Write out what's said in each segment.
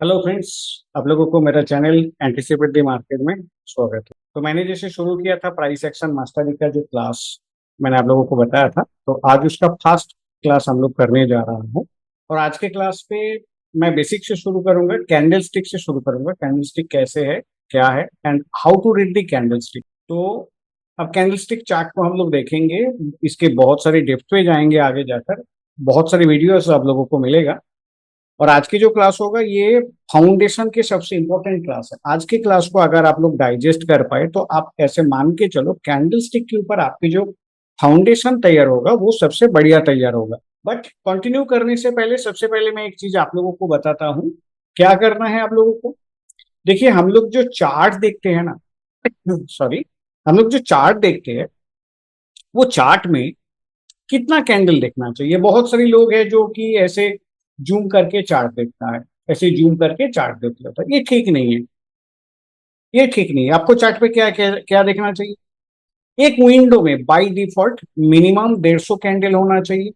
Hello friends. आप लोगों को मेरा चैनल एंटिसिपेट द मार्केट में स्वागत है। तो मैंने जैसे शुरू किया था प्राइस एक्शन मास्टरी का जो क्लास मैंने आप लोगों को बताया था, तो आज उसका फर्स्ट क्लास हम लोग करने जा रहा हूँ। और आज के क्लास पे मैं बेसिक से शुरू करूंगा, कैंडल स्टिक से शुरू करूंगा। कैंडल स्टिक कैसे है, क्या है and how to read the candle stick. तो अब कैंडल स्टिक चार्ट को हम लोग देखेंगे, इसके बहुत सारी डेप्थ पे जाएंगे आगे जाकर। बहुत सारी वीडियोस आप लोगों को मिलेगा। और आज की जो क्लास होगा ये फाउंडेशन के सबसे इंपॉर्टेंट क्लास है। आज की क्लास को अगर आप लोग डाइजेस्ट कर पाए तो आप ऐसे मान के चलो कैंडल स्टिक के ऊपर आपकी जो फाउंडेशन तैयार होगा वो सबसे बढ़िया तैयार होगा। बट कंटिन्यू करने से पहले सबसे पहले मैं एक चीज आप लोगों को बताता हूँ, क्या करना है आप लोगों को। देखिए, हम लोग जो चार्ट देखते हैं ना, सॉरी, हम लोग जो चार्ट देखते हैं वो चार्ट में कितना कैंडल देखना चाहिए। बहुत सारे लोग हैं जो कि ऐसे जूम करके चार्ट देखता है, ऐसे जूम करके चार्ट देख लेता है। ये ठीक नहीं है, ये ठीक नहीं है। आपको चार्ट पे क्या क्या, क्या देखना चाहिए। एक विंडो में बाय डिफॉल्ट मिनिमम 150 कैंडल होना चाहिए।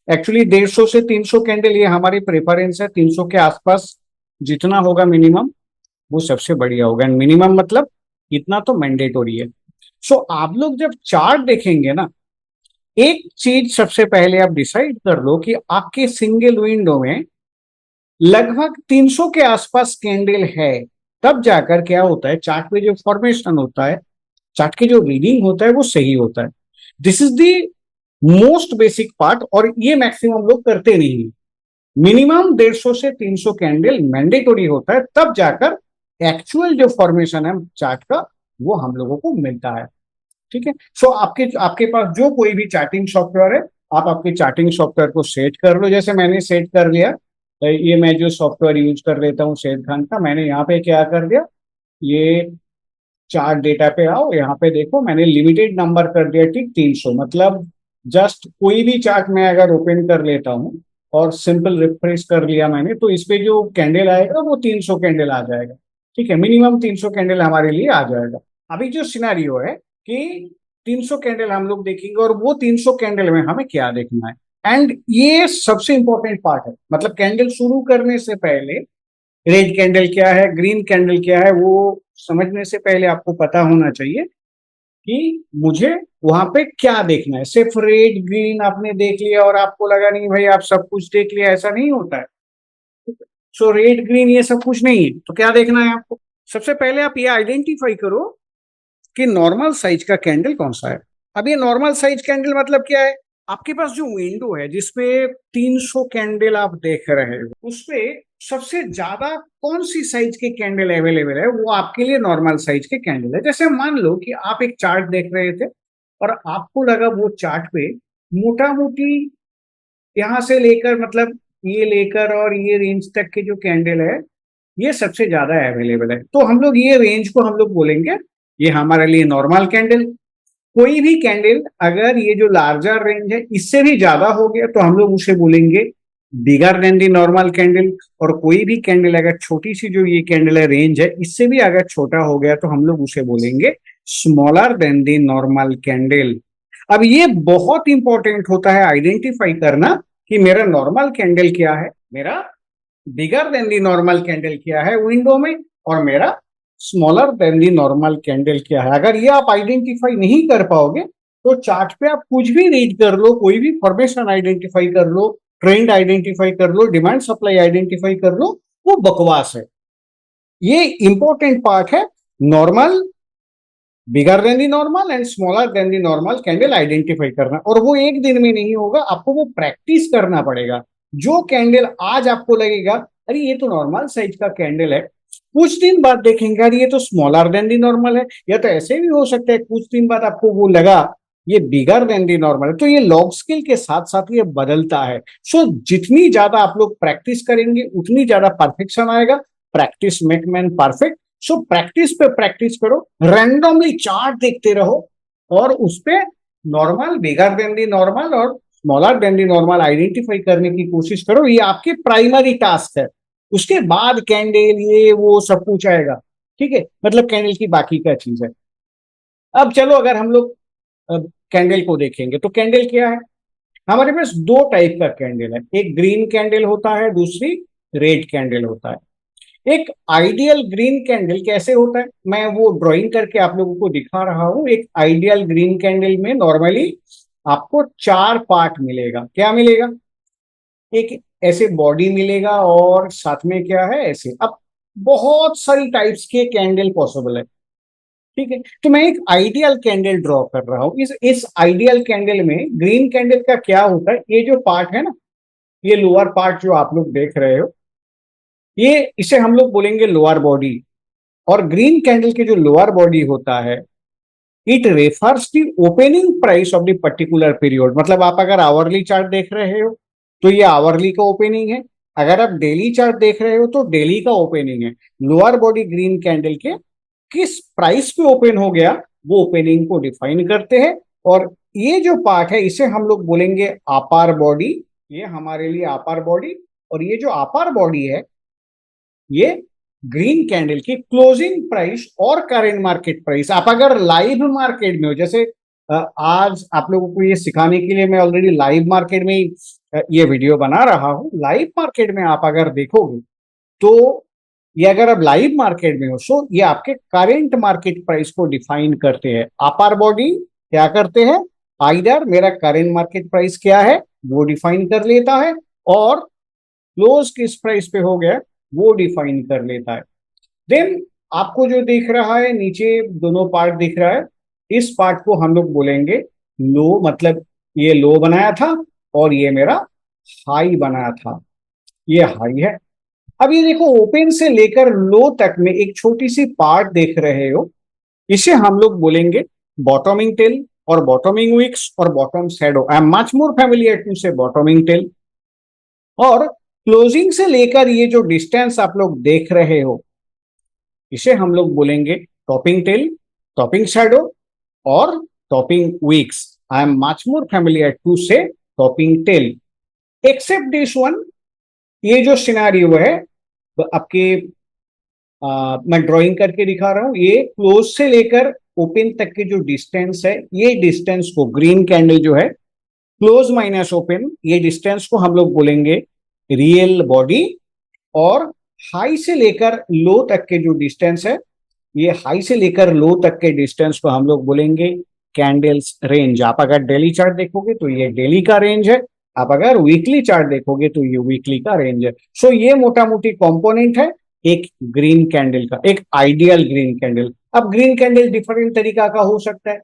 एक्चुअली 150 से 300 कैंडल ये हमारी प्रेफरेंस है। 300 के आसपास जितना होगा मिनिमम वो सबसे बढ़िया होगा। एंड मिनिमम मतलब इतना तो मैंडेटोरी है। सो आप लोग जब चार्ट देखेंगे ना, एक चीज सबसे पहले आप डिसाइड कर लो कि आपके सिंगल विंडो में लगभग 300 के आसपास कैंडल है। तब जाकर क्या होता है, चार्ट में जो फॉर्मेशन होता है, चार्ट की जो रीडिंग होता है वो सही होता है। This is the most basic part, और ये मैक्सिमम लोग करते नहीं है। मिनिमम 150 से 300 कैंडल मैंडेटोरी होता है, तब जाकर एक्चुअल जो फॉर्मेशन है चार्ट का वो हम लोगों को मिलता है। ठीक है। सो आपके आपके पास जो कोई भी चार्टिंग सॉफ्टवेयर है, आप आपके चार्टिंग सॉफ्टवेयर को सेट कर लो। जैसे मैंने सेट कर लिया, तो ये मैं जो सॉफ्टवेयर यूज कर लेता हूँ शेर खान का, मैंने यहाँ पे क्या कर दिया, ये चार्ट डेटा पे आओ, यहाँ पे देखो मैंने लिमिटेड नंबर कर दिया। ठीक, 300 मतलब जस्ट कोई भी चार्ट में अगर ओपन कर लेता हूँ और सिंपल रिफ्रेश कर लिया मैंने, तो इस पे जो कैंडल आएगा वो 300 कैंडल आ जाएगा। ठीक है, मिनिमम 300 कैंडल हमारे लिए आ जाएगा। अभी जो सिनेरियो है कि 300 कैंडल हम लोग देखेंगे, और वो 300 कैंडल में हमें क्या देखना है। एंड ये सबसे इंपॉर्टेंट पार्ट है। मतलब कैंडल शुरू करने से पहले रेड कैंडल क्या है, ग्रीन कैंडल क्या है, वो समझने से पहले आपको पता होना चाहिए कि मुझे वहां पे क्या देखना है। सिर्फ रेड ग्रीन आपने देख लिया और आपको लगा नहीं भाई आप सब कुछ देख लिया, ऐसा नहीं होता है। सो रेड ग्रीन ये सब कुछ नहीं है। तो क्या देखना है आपको, सबसे पहले आप ये आइडेंटिफाई करो कि नॉर्मल साइज का कैंडल कौन सा है। अब ये नॉर्मल साइज कैंडल मतलब क्या है, आपके पास जो विंडो है जिसपे 300 कैंडल आप देख रहे हो, उसपे सबसे ज्यादा कौन सी साइज के कैंडल अवेलेबल है, वो आपके लिए नॉर्मल साइज के कैंडल है। जैसे मान लो कि आप एक चार्ट देख रहे थे और आपको लगा वो चार्ट पे मोटा मोटी यहां से लेकर, मतलब ये लेकर और ये रेंज तक के जो कैंडल है ये सबसे ज्यादा अवेलेबल है, तो हम लोग ये रेंज को हम लोग बोलेंगे ये हमारे लिए नॉर्मल कैंडल। कोई भी कैंडल अगर ये जो लार्जर रेंज है इससे भी ज्यादा हो गया तो हम लोग उसे बोलेंगे बिगर देन दी नॉर्मल कैंडल। और कोई भी कैंडल अगर छोटी सी जो ये कैंडल है रेंज है इससे भी अगर छोटा हो गया तो हम लोग उसे बोलेंगे smaller than the normal candle. अब ये बहुत इंपॉर्टेंट होता है आइडेंटिफाई करना कि मेरा नॉर्मल कैंडल क्या है, मेरा बिगर देन दी नॉर्मल कैंडल क्या है विंडो में, और मेरा smaller than the normal candle क्या है। अगर ये आप आइडेंटिफाई नहीं कर पाओगे तो चार्ट पे आप कुछ भी रीड कर लो, कोई भी फॉर्मेशन आइडेंटिफाई कर लो, ट्रेंड आइडेंटिफाई कर लो, डिमांड सप्लाई आइडेंटिफाई कर लो, वो बकवास है। ये इंपॉर्टेंट पार्ट है, normal, bigger than the normal and smaller than the normal candle identify करना। और वो एक दिन में नहीं होगा, आपको वो प्रैक्टिस करना पड़ेगा। जो कैंडल आज आपको लगेगा अरे ये तो नॉर्मल साइज का कैंडल है, कुछ दिन बाद देखेंगे अरे ये तो स्मॉलर देन दी नॉर्मल है। या तो ऐसे भी हो सकता है कुछ दिन बाद आपको वो लगा ये बिगर देन दी नॉर्मल है। तो ये लॉग स्केल के साथ साथ ये बदलता है। सो जितनी ज्यादा आप लोग प्रैक्टिस करेंगे उतनी ज्यादा परफेक्शन आएगा। Practice make man perfect. So practice पे प्रैक्टिस करो, रैंडमली चार्ट देखते रहो और उस पे normal, bigger than the normal और smaller than the normal identify करने की कोशिश करो। ये आपके प्राइमरी टास्क है। उसके बाद कैंडल ये वो सब कुछ आएगा। ठीक है, मतलब कैंडल की बाकी का चीज है। अब चलो अगर हम लोग कैंडल को देखेंगे तो कैंडल क्या है, हमारे पास दो टाइप का कैंडल है। एक ग्रीन कैंडल होता है, दूसरी रेड कैंडल होता है। एक आइडियल ग्रीन कैंडल कैसे होता है, मैं वो ड्राइंग करके आप लोगों को दिखा रहा हूं। एक आइडियल ग्रीन कैंडल में नॉर्मली आपको चार पार्ट मिलेगा। क्या मिलेगा? एक ऐसे बॉडी मिलेगा और साथ में क्या है ऐसे। अब बहुत सारी टाइप्स के कैंडल पॉसिबल है, ठीक है। तो मैं एक आइडियल कैंडल ड्रॉ कर रहा हूं। इस आइडियल कैंडल में ग्रीन कैंडल का क्या होता है, ये जो पार्ट है ना, ये लोअर पार्ट जो आप लोग देख रहे हो, ये इसे हम लोग बोलेंगे लोअर बॉडी। और ग्रीन कैंडल के जो लोअर बॉडी होता है, it refers the opening price of the particular period. मतलब आप अगर आवरली चार्ट देख रहे हो तो ये आवरली का ओपनिंग है, अगर आप डेली चार्ट देख रहे हो तो डेली का ओपनिंग है। लोअर बॉडी ग्रीन कैंडल के किस प्राइस पे ओपन हो गया, वो ओपनिंग को डिफाइन करते हैं। और ये जो पार्ट है इसे हम लोग बोलेंगे अपर बॉडी। ये हमारे लिए अपर बॉडी। और ये जो अपर बॉडी है, ये ग्रीन कैंडल की क्लोजिंग प्राइस और करेंट मार्केट प्राइस। आप अगर लाइव मार्केट में हो, जैसे आज आप लोगों को ये सिखाने के लिए मैं ऑलरेडी लाइव मार्केट में ही ये वीडियो बना रहा हूं। लाइव मार्केट में आप अगर देखोगे तो ये, अगर आप लाइव मार्केट में हो सो ये आपके करेंट मार्केट प्राइस को डिफाइन करते हैं। अपर बॉडी क्या करते हैं, आइदर मेरा करेंट मार्केट प्राइस क्या है वो डिफाइन कर लेता है, और क्लोज किस प्राइस पे हो गया वो डिफाइन कर लेता है। देन आपको जो दिख रहा है नीचे दोनों पार्ट दिख रहा है, इस पार्ट को हम लोग बोलेंगे लो। मतलब ये लो बनाया था और ये मेरा हाई बनाया था, ये हाई है। अब ये देखो, ओपन से लेकर लो तक में एक छोटी सी पार्ट देख रहे हो, इसे हम लोग बोलेंगे बॉटमिंग टेल और बॉटमिंग विक्स और bottom shadow. I am much more familiar to say bottoming tail. और क्लोजिंग से लेकर ये जो डिस्टेंस आप लोग देख रहे हो, इसे हम लोग बोलेंगे टॉपिंग टेल, टॉपिंग शैडो और topping wicks. I am much more familiar to say topping tail. Except this one, ये जो सिनारियो है आपके, मैं ड्राइंग करके दिखा रहा हूं। ये क्लोज से लेकर ओपन तक के जो डिस्टेंस है, ये डिस्टेंस को ग्रीन कैंडल जो है क्लोज माइनस ओपन, ये डिस्टेंस को हम लोग बोलेंगे रियल बॉडी। और हाई से लेकर लो तक के जो डिस्टेंस है, ये हाई से लेकर लो तक के डिस्टेंस को हम लोग बोलेंगे कैंडल्स रेंज। आप अगर डेली चार्ट देखोगे तो ये डेली का रेंज है, आप अगर वीकली चार्ट देखोगे तो ये वीकली का रेंज है। सो ये मोटा मोटी कंपोनेंट है एक ग्रीन कैंडल का, एक आइडियल ग्रीन कैंडल। अब ग्रीन कैंडल डिफरेंट तरीका का हो सकता है,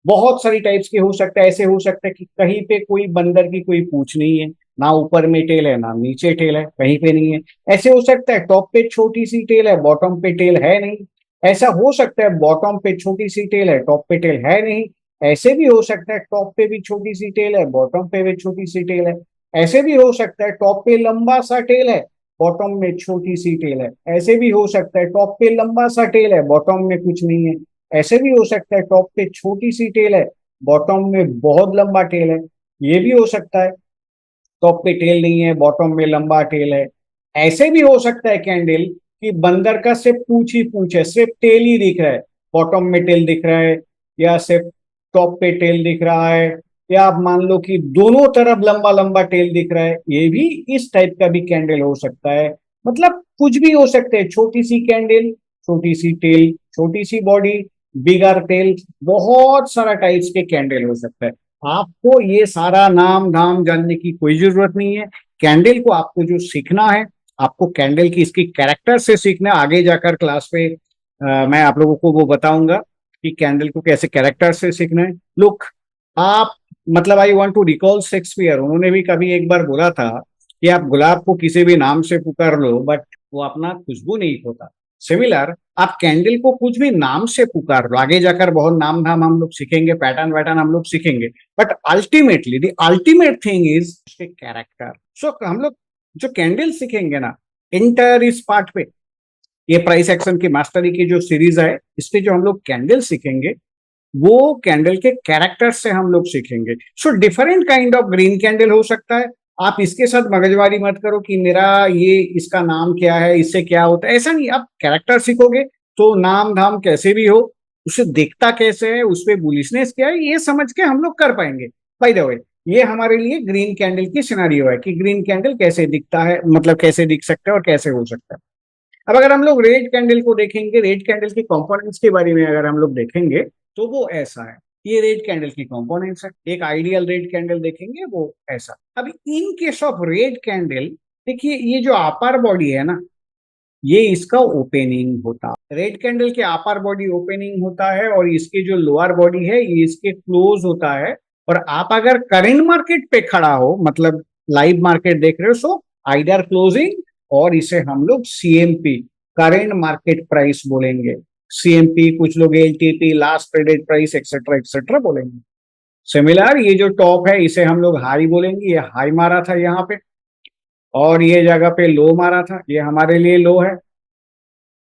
बहुत सारी टाइप्स के हो सकता है। ऐसे हो सकता है कि कहीं पे कोई बंदर की कोई पूंछ नहीं है, ना ऊपर में टेल है ना नीचे टेल है, कहीं पे नहीं है। ऐसे हो सकता है टॉप पे छोटी सी टेल है, बॉटम पे टेल है नहीं। ऐसा हो सकता है बॉटम पे छोटी सी टेल है, टॉप पे टेल है नहीं। ऐसे भी हो सकता है टॉप पे भी छोटी सी टेल है, बॉटम पे भी छोटी सी टेल है। ऐसे भी हो सकता है टॉप पे लंबा सा टेल है, बॉटम में छोटी सी टेल है। ऐसे भी हो सकता है टॉप पे लंबा सा टेल है, बॉटम में कुछ नहीं है। ऐसे भी हो सकता है टॉप पे छोटी सी टेल है, बॉटम में बहुत लंबा टेल है। ये भी हो सकता है टॉप पे टेल नहीं है, बॉटम में लंबा टेल है। ऐसे भी हो सकता है कैंडल कि बंदर का सिर्फ पूंछ ही पूंछ है, सिर्फ टेल ही दिख रहा है, बॉटम में टेल दिख रहा है, या सिर्फ टॉप पे टेल दिख रहा है, या आप मान लो कि दोनों तरफ लंबा लंबा टेल दिख रहा है। ये भी इस टाइप का भी कैंडल हो सकता है। मतलब कुछ भी हो सकते हैं, छोटी सी कैंडल, छोटी सी टेल, छोटी सी बॉडी, बिगर टेल, बहुत सारा टाइप्स के कैंडल हो सकता है। आपको ये सारा नाम धाम जानने की कोई जरूरत नहीं है। कैंडल को आपको जो सीखना है, आपको कैंडल की इसकी कैरेक्टर से सीखना है। आगे जाकर क्लास पे मैं आप लोगों को वो बताऊंगा कि कैंडल को कैसे कैरेक्टर से सीखना है। लुक, आप मतलब I want to recall Shakespeare, उन्होंने भी कभी एक बार बोला था कि आप गुलाब को किसी भी नाम से पुकार लो बट वो अपना खुशबू नहीं खोता। सिमिलर, आप कैंडल को कुछ भी नाम से पुकार लो, आगे जाकर बहुत नाम धाम हम लोग सीखेंगे, पैटर्न वैटर्न हम लोग सीखेंगे, but ultimately the ultimate thing is उसके कैरेक्टर। सो हम लोग जो कैंडल सीखेंगे ना, इंटर इस पार्ट पे, ये प्राइस एक्शन की मास्टरी की जो सीरीज है, इसके जो हम लोग कैंडल सीखेंगे वो कैंडल के कैरेक्टर से हम लोग सीखेंगे। So different kind of green candle हो सकता है। आप इसके साथ मगजमारी मत करो कि मेरा ये इसका नाम क्या है, इससे क्या होता है, ऐसा नहीं। आप कैरेक्टर सीखोगे तो नाम धाम कैसे भी हो, उसे देखता कैसे है, उसपे बुलिशनेस क्या है, ये समझ के हम लोग कर पाएंगे। बाय द वे, ये हमारे लिए ग्रीन कैंडल की सिनेरियो है कि ग्रीन कैंडल कैसे दिखता है, मतलब कैसे दिख सकता है और कैसे हो सकता है। अब अगर हम लोग रेड कैंडल को देखेंगे, रेड कैंडल के कंपोनेंट्स के बारे में अगर हम लोग देखेंगे तो वो ऐसा है, ये रेड कैंडल की कंपोनेंट्स है। एक आइडियल रेड कैंडल देखेंगे वो ऐसा। अब in case of red candle देखिए, ये जो अपर बॉडी है ना, ये इसका ओपनिंग होता है। रेड कैंडल के अपर बॉडी ओपनिंग होता है और इसके जो लोअर बॉडी है ये इसके क्लोज होता है। और आप अगर करेंट मार्केट पे खड़ा हो, मतलब लाइव मार्केट देख रहे हो, सो आइडर क्लोजिंग, और इसे हम लोग सीएमपी, करेंट मार्केट प्राइस बोलेंगे। सीएमपी, कुछ लोग LTP, last traded price, etcetera etcetera बोलेंगे। सिमिलर ये जो टॉप है इसे हम लोग हाई बोलेंगे, ये हाई मारा था यहाँ पे, और ये जगह पे लो मारा था, ये हमारे लिए लो है।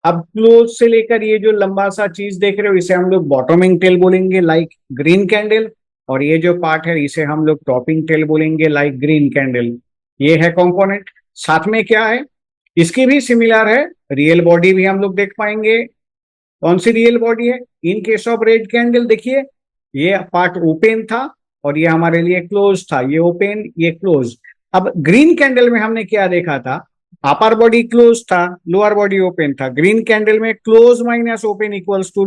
अब क्लोज से लेकर ये जो लंबा सा चीज देख रहे हो इसे हम लोग बॉटमिंग टेल बोलेंगे, लाइक ग्रीन कैंडल। और ये जो पार्ट है इसे हम लोग टॉपिंग टेल बोलेंगे, लाइक ग्रीन कैंडल। ये है कंपोनेंट। साथ में क्या है, इसकी भी सिमिलर है, रियल बॉडी भी हम लोग देख पाएंगे। कौन सी रियल बॉडी है in case of red candle, देखिए ये पार्ट ओपन था और ये हमारे लिए क्लोज था, ये ओपन ये क्लोज। अब ग्रीन कैंडल में हमने क्या देखा था, अपर बॉडी क्लोज था, लोअर बॉडी ओपन था। ग्रीन कैंडल में close minus open equals to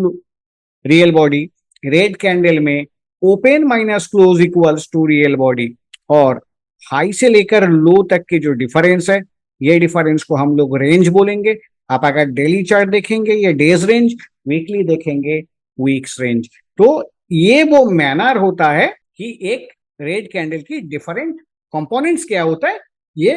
real body, red candle में open minus close equals to real body. और हाई से लेकर लो तक के जो डिफरेंस है, ये डिफरेंस को हम लोग रेंज बोलेंगे। आप अगर डेली चार्ट देखेंगे ये डेज रेंज, वीकली देखेंगे वीक्स रेंज। तो ये वो मैनर होता है कि एक रेड कैंडल की डिफरेंट कंपोनेंट्स क्या होता है, ये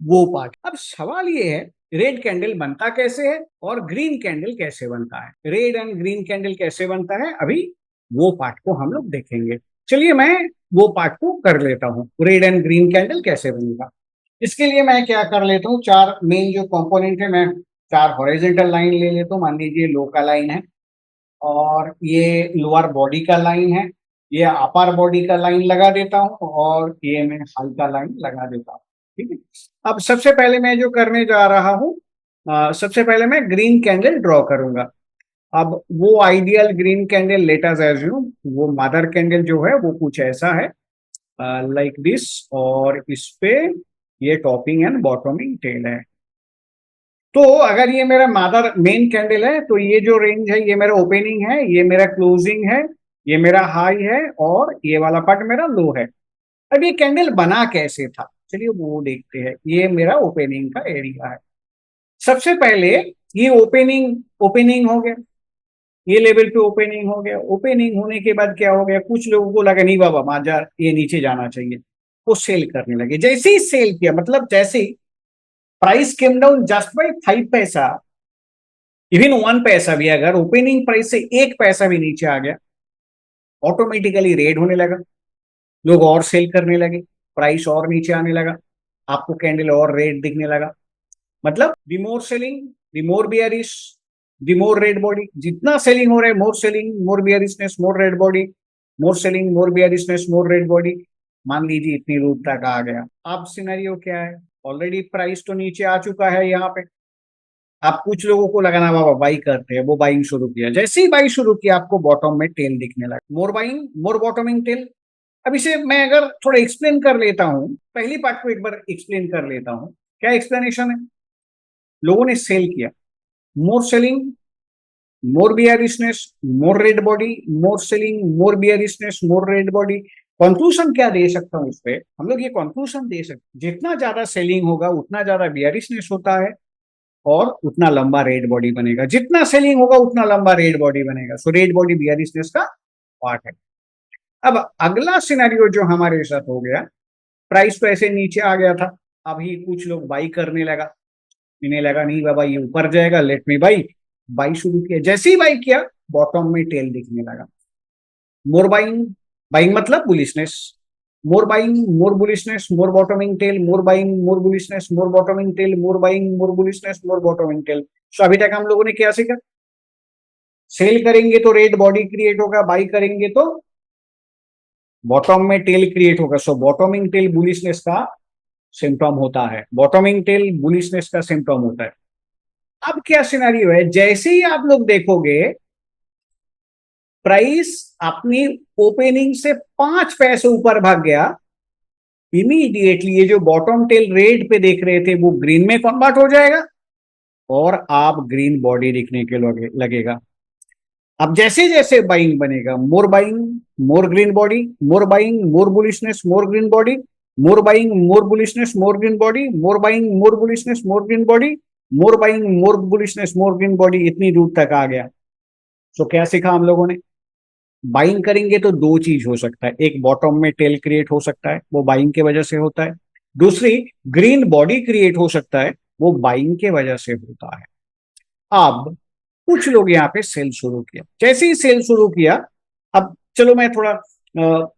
वो पार्ट। अब सवाल ये है रेड कैंडल बनता कैसे है और ग्रीन कैंडल कैसे बनता है, रेड एंड ग्रीन कैंडल कैसे बनता है, अभी वो पार्ट को हम लोग देखेंगे। चलिए मैं वो पार्ट को कर लेता हूँ, रेड एंड ग्रीन कैंडल कैसे बनेगा। इसके लिए मैं क्या कर लेता हूँ, चार मेन जो कंपोनेंट है, मैं चार हॉरिजॉन्टल लाइन ले लेता हूँ। मान लीजिए लो का लाइन है, और ये लोअर बॉडी का लाइन है, ये अपर बॉडी का लाइन लगा देता हूँ, और ये मैं हाई का लाइन लगा देता हूँ। ठीक है। अब सबसे पहले मैं जो करने जा रहा हूँ, सबसे पहले मैं ग्रीन कैंडल ड्रॉ करूंगा। अब वो ideal green candle let us assume, वो मदर कैंडल जो है वो कुछ ऐसा है, लाइक दिस, और इस पे ये टॉपिंग एंड बॉटमिंग टेल है। तो अगर ये मेरा मदर मेन कैंडल है तो ये जो रेंज है ये मेरा ओपनिंग है, ये मेरा क्लोजिंग है, ये मेरा हाई है, और ये वाला पार्ट मेरा लो है। अब ये कैंडल बना कैसे था, चलिए वो देखते हैं। ये मेरा ओपनिंग का एरिया है। सबसे पहले ये ओपनिंग ओपनिंग हो गया, ये लेवल पे ओपनिंग हो गया। ओपनिंग होने के बाद क्या हो गया, कुछ लोगों को लगा नहीं बाबा माजा ये नीचे जाना चाहिए, वो सेल करने लगे। जैसे ही सेल किया, मतलब जैसे ही price came down just by 5 पैसा, इवन 1 पैसा भी, अगर ओपनिंग प्राइस से 1 पैसा भी नीचे आ गया, ऑटोमेटिकली रेड होने लगा, लोग और सेल करने लगे, प्राइस और नीचे आने लगा, आपको कैंडल और रेड दिखने लगा। मतलब दी मोर सेलिंग दी मोर बियरिश दी मोर रेड बॉडी। जितना सेलिंग हो रहा है, मोर सेलिंग मोर बियरिशनेस मोर रेड बॉडी, मोर सेलिंग मोर बियरिशनेस मोर रेड बॉडी। मान लीजिए इतनी रूट तक आ गया। अब सिनेरियो क्या है, ऑलरेडी प्राइस तो नीचे आ चुका है यहाँ पे। आप कुछ लोगों को लगाना बाबा बाई करते हैं, वो बाइंग शुरू किया। जैसे ही बाई शुरू किया आपको बॉटम में टेल दिखने लगा, मोर बाइंग मोर बॉटमिंग टेल। अब इसे मैं अगर थोड़ा एक्सप्लेन कर लेता हूं, पहली पार्ट को एक बार एक्सप्लेन कर लेता हूं। क्या एक्सप्लेनेशन है, लोगों ने सेल किया, मोर सेलिंग मोर बियरिशनेस मोर रेड बॉडी, मोर सेलिंग मोर बियरिशनेस मोर रेड बॉडी। कंक्लूजन क्या दे सकता हूं इस पे, हम लोग ये कंक्लूजन दे सकते, जितना ज्यादा सेलिंग होगा उतना ज्यादा बियरिशनेस होता है और उतना लंबा रेड बॉडी बनेगा। जितना सेलिंग होगा उतना लंबा रेड बॉडी बनेगा। सो रेड बॉडी बियरिशनेस का पार्ट है। अब अगला सिनेरियो जो हमारे साथ हो गया, प्राइस तो ऐसे नीचे आ गया था, अभी कुछ लोग बाई करने लगा, इन्हें लगा नहीं बाबा ये ऊपर जाएगा, लेट मी बाई। बाई शुरू किया, जैसे ही बाई किया बॉटम में टेल दिखने लगा। मोर बाइंग, बाइंग मतलब बुलिशनेस, मोर बाइंग मोर बुलिशनेस मोर बॉटमिंग टेल, मोर बाइंग मोर बुलिशनेस मोर बॉटमिंग टेल, मोर बाइंग मोर बुलिशनेस मोर बॉटमिंग टेल। सो अभी तक हम लोगों ने क्या सीखा, सेल करेंगे तो रेड बॉडी क्रिएट होगा, बाई करेंगे तो बॉटम में टेल क्रिएट होगा। सो बॉटमिंग टेल बुलिशनेस का सिम्टम होता है, बॉटमिंग टेल बुलिशनेस का सिम्टम होता है। अब क्या सिनेरियो है, जैसे ही आप लोग देखोगे प्राइस अपनी ओपनिंग से 5 पैसे ऊपर भाग गया, इमीडिएटली ये जो बॉटम टेल रेड पे देख रहे थे वो ग्रीन में कन्वर्ट हो जाएगा, और आप ग्रीन बॉडी दिखने के लगेगा। अब जैसे जैसे बाइंग बनेगा, मोर बाइंग मोर ग्रीन बॉडी, मोर बाइंग मोर बुलिशनेस मोर ग्रीन बॉडी, मोर बाइंग मोर बुलिशनेस मोर ग्रीन बॉडी, मोर बाइंग मोर बुलिशनेस मोर ग्रीन बॉडी, मोर बाइंग मोर बुलिशनेस मोर ग्रीन बॉडी, इतनी दूर तक आ गया। तो क्या सीखा हम लोगों ने? बाइंग करेंगे तो दो चीज हो सकता है, एक बॉटम में टेल क्रिएट हो सकता है, वो बाइंग के वजह से होता है। दूसरी, ग्रीन बॉडी क्रिएट हो सकता है, वो बाइंग के वजह से होता है। अब कुछ लोग यहाँ पे सेल शुरू किया, जैसे ही सेल शुरू किया, अब चलो मैं थोड़ा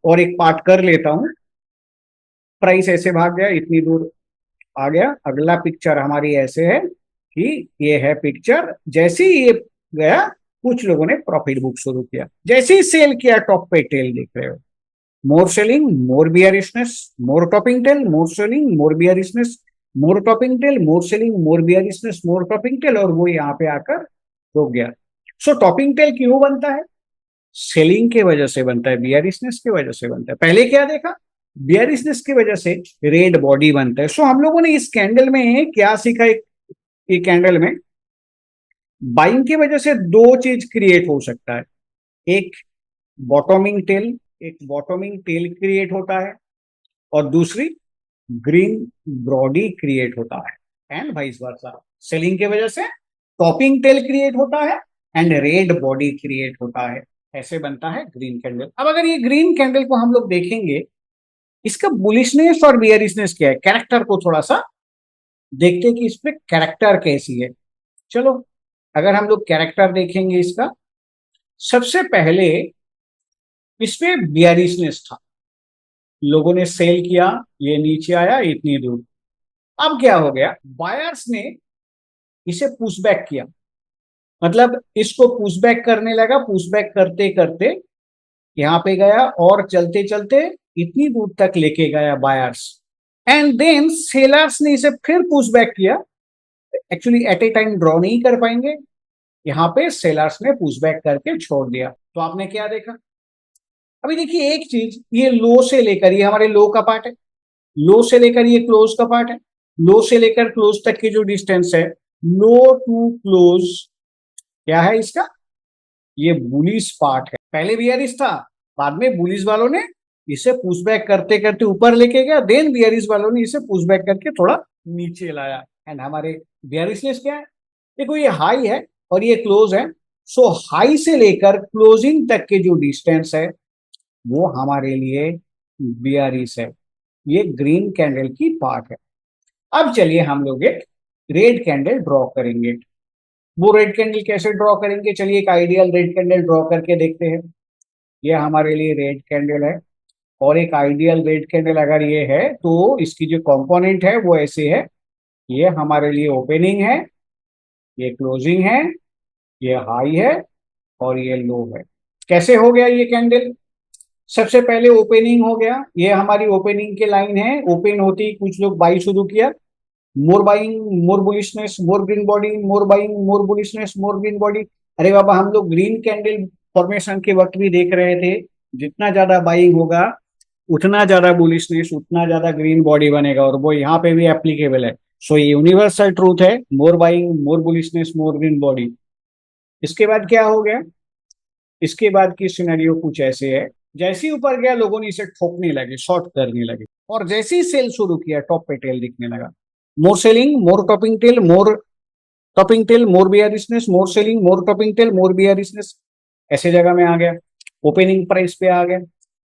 और एक पार्ट कर लेता हूं। प्राइस ऐसे भाग गया, इतनी दूर आ गया। अगला पिक्चर हमारी ऐसे है कि ये है पिक्चर, जैसे ही ये गया कुछ लोगों ने प्रॉफिट बुक शुरू किया, जैसे ही सेल किया टॉप पे टेल देख रहे हो, मोर सेलिंग मोर बियरिशनेस, मोर टॉपिंग टेल, मोर सेलिंग मोर बियरिशनेस, मोर टॉपिंग टेल, मोर सेलिंग मोर बियरिशनेस, मोर टॉपिंग टेल, और वो यहाँ पे आकर रुक गया। सो टॉपिंग टेल क्यों बनता है? सेलिंग के वजह से बनता है, बियरिशनेस की वजह से बनता है। पहले क्या देखा? बियरिशनेस की वजह से रेड बॉडी बनता है। सो हम लोगों ने इस कैंडल में क्या सीखा? एक कैंडल में बाइंग की वजह से दो चीज क्रिएट हो सकता है, एक बॉटमिंग टेल, एक बॉटमिंग टेल क्रिएट होता है, और दूसरी ग्रीन बॉडी क्रिएट होता है, एंड वाइस वर्सा। सेलिंग की वजह से टॉपिंग टेल क्रिएट होता है एंड रेड बॉडी क्रिएट होता है। ऐसे बनता है ग्रीन कैंडल। अब अगर ये ग्रीन कैंडल को हम लोग देखेंगे, इसका बुलिशनेस और बियरिशनेस क्या है, कैरेक्टर को थोड़ा सा देखते हैं कि इस पे कैरेक्टर कैसी है। चलो, अगर हम लोग कैरेक्टर देखेंगे इसका, सबसे पहले इसमें बियरिशनेस था, लोगों ने सेल किया, ये नीचे आया इतनी दूर। अब क्या हो गया? बायर्स ने इसे पुशबैक किया, मतलब इसको पुशबैक करने लगा, पुशबैक करते करते यहाँ पे गया, और चलते चलते इतनी दूर तक लेके गया बायर्स, एंड देन सेलर्स ने इसे फिर पुशबैक किया। एक्चुअली एट ए टाइम ड्रॉ नहीं कर पाएंगे, यहाँ पे सेलर्स ने पुशबैक करके छोड़ दिया। तो आपने क्या देखा? अभी देखिए एक चीज, ये लो से लेकर, ये हमारे लो का पार्ट है, लो से लेकर ये क्लोज का पार्ट है, लो से लेकर क्लोज तक की जो डिस्टेंस है, लो टू क्लोज, क्या है इसका? ये बुलिश पार्ट है। पहले बियरिश था, बाद में बुलिश वालों ने इसे पुशबैक करते करते ऊपर लेके गया, देन बियरिश वालों ने इसे पुशबैक करके थोड़ा नीचे लाया, एंड हमारे बियरिशनेस क्या है? देखो ये हाई है और ये क्लोज है। सो हाई से लेकर क्लोजिंग तक के जो डिस्टेंस है वो हमारे लिए बियरिश है। ये ग्रीन कैंडल की पार्ट है। अब चलिए हम लोग एक रेड कैंडल ड्रॉ करेंगे। वो रेड कैंडल कैसे ड्रॉ करेंगे? चलिए एक आइडियल रेड कैंडल ड्रॉ करके देखते हैं। ये हमारे लिए रेड कैंडल है, और एक आइडियल रेड कैंडल अगर ये है तो इसकी जो कंपोनेंट है वो ऐसे है। ये हमारे लिए ओपनिंग है, ये क्लोजिंग है, ये हाई है, और ये लो है। कैसे हो गया ये कैंडल? सबसे पहले ओपनिंग हो गया, ये हमारी ओपनिंग के लाइन है। ओपन होती ही कुछ लोग बाई शुरू किया, मोर बाइंग मोर बुलिशनेस मोर ग्रीन बॉडी, मोर बाइंग मोर बुलिशनेस मोर ग्रीन बॉडी। अरे बाबा, हम लोग ग्रीन कैंडल फॉर्मेशन के वक्त भी देख रहे थे, जितना ज्यादा बाइंग होगा उतना ज्यादा बुलिशनेस, उतना ज्यादा ग्रीन बॉडी बनेगा, और वो यहाँ पे भी एप्लीकेबल है। सो ये यूनिवर्सल ट्रूथ है, मोर बाइंग मोर बुलिशनेस मोर ग्रीन बॉडी। इसके बाद क्या हो गया? इसके बाद की सिनेरियो कुछ ऐसे है, जैसे ही ऊपर गया लोगों ने इसे ठोकने लगे, शॉर्ट करने लगे, और जैसे ही सेल शुरू किया टॉप पे टेल दिखने लगा। मोर सेलिंग मोर टॉपिंग टेल, मोर टॉपिंग टेल मोर बियरिशनेस, मोर सेलिंग मोर टॉपिंग टेल मोर बियरिशनेस, ऐसे जगह में आ गया। ओपनिंग प्राइस पे आ गया,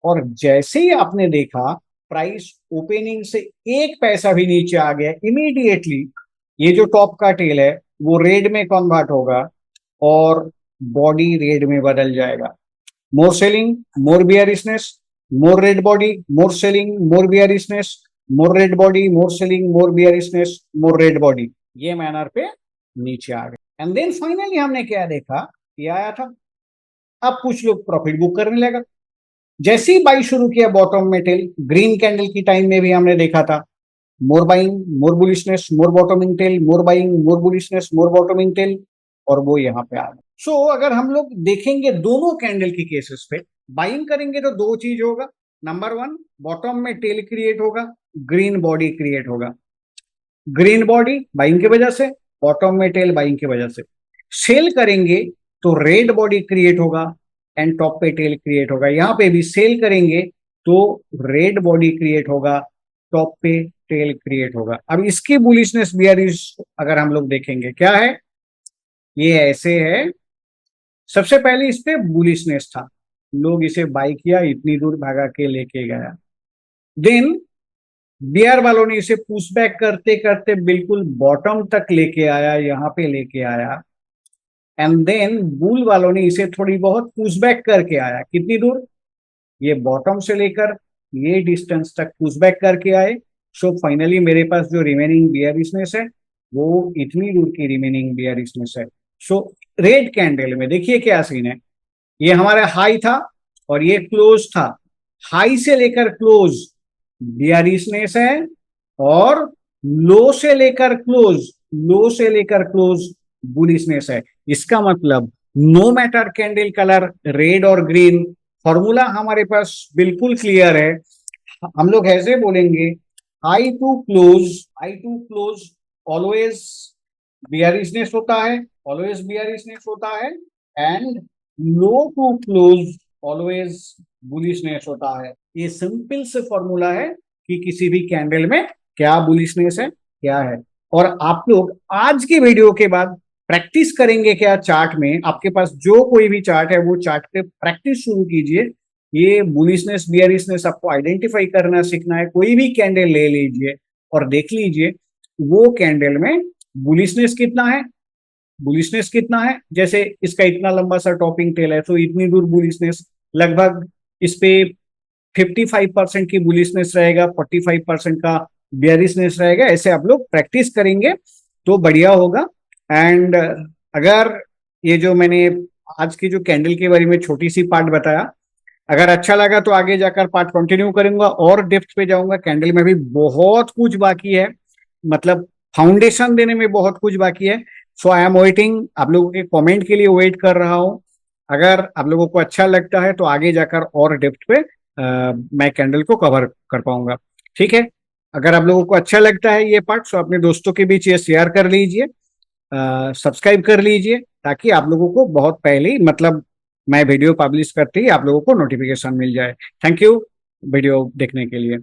और जैसे ही आपने देखा प्राइस ओपनिंग से एक पैसा भी नीचे आ गया, इमीडिएटली ये जो टॉप का टेल है वो रेड में कन्वर्ट होगा, और बॉडी रेड में बदल जाएगा। मोर सेलिंग मोर बियरिशनेस, मोर रेड बॉडी, मोर सेलिंग मोर बियरिशनेस, मोर रेड बॉडी, मोर सेलिंग मोर बियरिशनेस, मोर रेड बॉडी, ये मैनर पे नीचे आ गए। एंड देन फाइनली हमने क्या देखा? ये आया था। अब कुछ लोग प्रॉफिट बुक करने लगा, जैसे ही बाई शुरू किया बॉटम में टेल, ग्रीन कैंडल की टाइम में भी हमने देखा था, मोर बाइंग मोर बुलिशनेस मोर बॉटमिंग टेल, मोर बाइंग मोर बुलिशनेस मोर बॉटमिंग टेल, और वो यहाँ पे आ गया। सो अगर हम लोग देखेंगे दोनों कैंडल की केसेस पे, बाइंग करेंगे तो दो चीज होगा। नंबर वन, बॉटम में टेल क्रिएट होगा, ग्रीन बॉडी क्रिएट होगा। ग्रीन बॉडी बाइंग की वजह से, बॉटम में टेल बाइंग की वजह से। सेल करेंगे तो रेड बॉडी क्रिएट होगा एंड टॉप पे टेल क्रिएट होगा। यहाँ पे भी सेल करेंगे तो रेड बॉडी क्रिएट होगा, टॉप पे टेल क्रिएट होगा। अब इसकी बुलिशनेस बियरिश अगर हम लोग देखेंगे क्या है, ये ऐसे है। सबसे पहले इस पे बुलिशनेस था, लोग इसे बाई किया, इतनी दूर भागा के लेके गया। देन बीआर वालों ने इसे पुश बैक करते करते बिल्कुल बॉटम तक लेके आया, यहाँ पे लेके आया। एंड देन बुल वालों ने इसे थोड़ी बहुत पुश बैक करके आया, कितनी दूर, ये बॉटम से लेकर ये डिस्टेंस तक पुश बैक करके आए। सो फाइनली मेरे पास जो रिमेनिंग बियरिशनेस है वो इतनी दूर की रिमेनिंग बियरिशनेस है। सो रेड कैंडल में देखिए क्या सीन है, ये हमारा हाई था और ये क्लोज था। हाई से लेकर क्लोज बियरिशनेस है और लो से लेकर क्लोज बुलिशनेस है। इसका मतलब no matter candle colour red और ग्रीन, फॉर्मूला हमारे पास बिल्कुल क्लियर है। हम लोग ऐसे बोलेंगे, high to close always bearishness होता है, ऑलवेज बियरिशनेस होता है। And low to close always bullishness होता है। ये सिंपल से फॉर्मूला है कि किसी भी कैंडल में क्या बुलिशनेस है क्या है। और आप लोग आज की वीडियो के बाद प्रैक्टिस करेंगे क्या, चार्ट में आपके पास जो कोई भी चार्ट है वो चार्ट पे प्रैक्टिस शुरू कीजिए। ये बुलिशनेस बियरिशनेस आपको आइडेंटिफाई करना सीखना है। कोई भी कैंडल ले लीजिए और देख लीजिए वो कैंडल में बुलिशनेस कितना है, बुलिशनेस कितना है। जैसे इसका इतना लंबा सा टॉपिंग टेल है तो इतनी दूर बुलिशनेस, लगभग इस पे 55% की बुलिशनेस रहेगा, 45% का बियरिशनेस रहेगा। ऐसे आप लोग प्रैक्टिस करेंगे तो बढ़िया होगा। एंड अगर ये जो मैंने आज की जो कैंडल के बारे में छोटी सी पार्ट बताया, अगर अच्छा लगा तो आगे जाकर पार्ट कंटिन्यू करूंगा और डेप्थ पे जाऊंगा। कैंडल में भी बहुत कुछ बाकी है, मतलब फाउंडेशन देने में बहुत कुछ बाकी है। सो आई एम वेटिंग, आप लोगों के कमेंट के लिए वेट कर रहा हूं। अगर आप लोगों को अच्छा लगता है तो आगे जाकर और डेप्थ पे मैं कैंडल को कवर कर पाऊंगा, ठीक है। अगर आप लोगों को अच्छा लगता है ये पार्ट तो अपने दोस्तों के बीच ये शेयर कर लीजिए, सब्सक्राइब कर लीजिए, ताकि आप लोगों को बहुत पहले ही, मतलब मैं वीडियो पब्लिश करते ही आप लोगों को नोटिफिकेशन मिल जाए। थैंक यू वीडियो देखने के लिए।